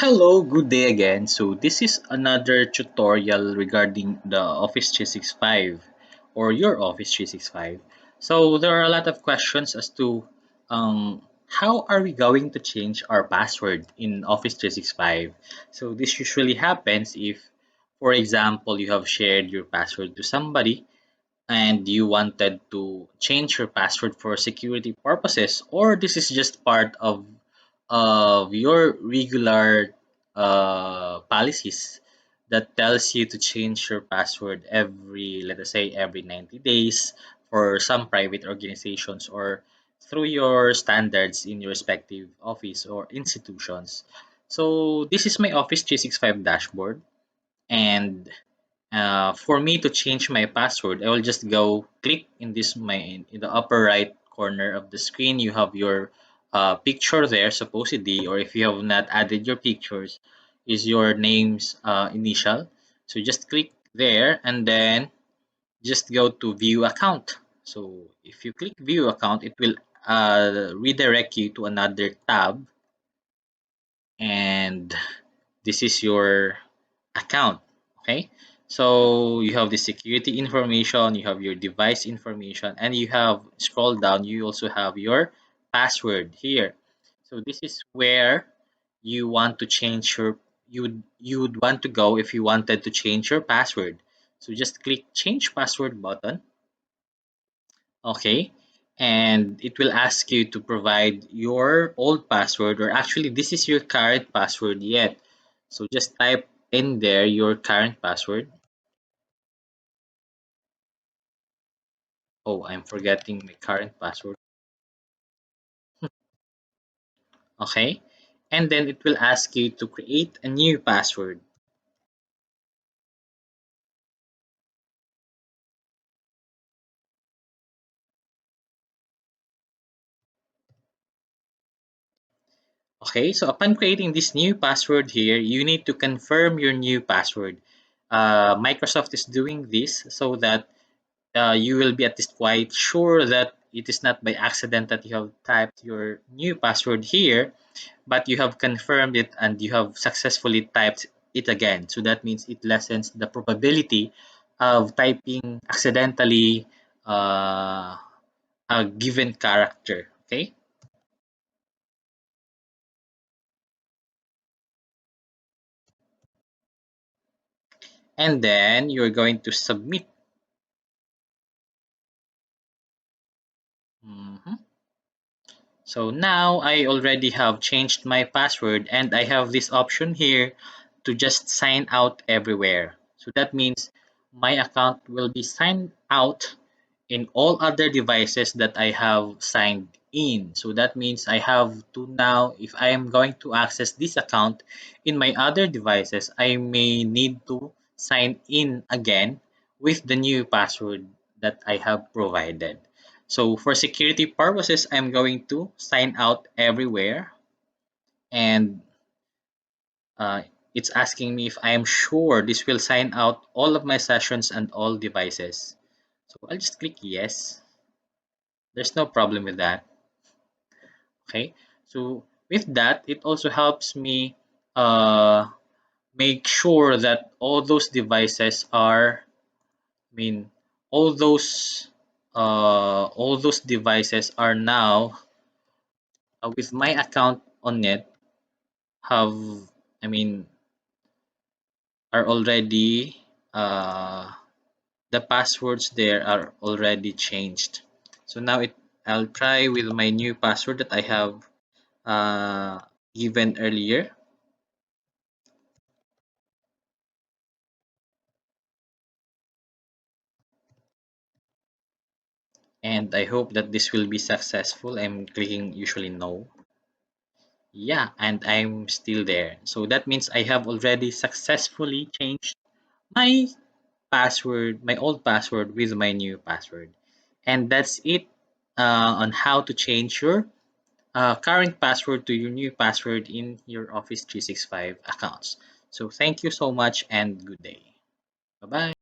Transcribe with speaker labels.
Speaker 1: Hello, good day again. So this is another tutorial regarding the Office 365 or your Office 365. So there are a lot of questions as to how are we going to change our password in Office 365. So this usually happens if, for example, you have shared your password to somebody and you wanted to change your password for security purposes, or this is just part of your regular policies that tells you to change your password every, let us say, every 90 days for some private organizations or through your standards in your respective office or institutions. So this is my Office 365 dashboard, and for me to change my password, I will just go click in this in the upper right corner of the screen. You have your picture there, supposedly, or if you have not added your pictures, is your name's initial. So just click there and then just go to view account. So if you click view account, it will redirect you to another tab, and this is your account. Okay, so you have the security information, you have your device information, and you have, scroll down, you also have your password here. So this is where you want to change your, you would want to go if you wanted to change your password. So just click change password button. Okay, and it will ask you to provide your old password, or actually this is your current password yet. So just type in there your current password. Oh, I'm forgetting my current password. Okay, and then it will ask you to create a new password. Okay, so upon creating this new password here, you need to confirm your new password. Microsoft is doing this so that you will be at least quite sure that it is not by accident that you have typed your new password here, but you have confirmed it and you have successfully typed it again. So that means it lessens the probability of typing accidentally a given character. Okay, and then you're going to submit. Mhm. So now I already have changed my password and I have this option here to just sign out everywhere. So that means my account will be signed out in all other devices that I have signed in. So that means I have to now, if I am going to access this account in my other devices, I may need to sign in again with the new password that I have provided. So for security purposes, I'm going to sign out everywhere, and uh, it's asking me if I am sure this will sign out all of my sessions and all devices. So I'll just click yes. There's no problem with that. Okay. So with that, it also helps me uh, make sure that all those devices are, I mean, all those devices are now with my account on it have, I mean, are already the passwords there are already changed. So now I'll try with my new password that I have uh, given earlier, and I hope that this will be successful. I'm clicking usually no. Yeah, and I'm still there. So that means I have already successfully changed my password, my old password with my new password. And that's it on how to change your current password to your new password in your Office 365 accounts. So thank you so much and good day. Bye bye.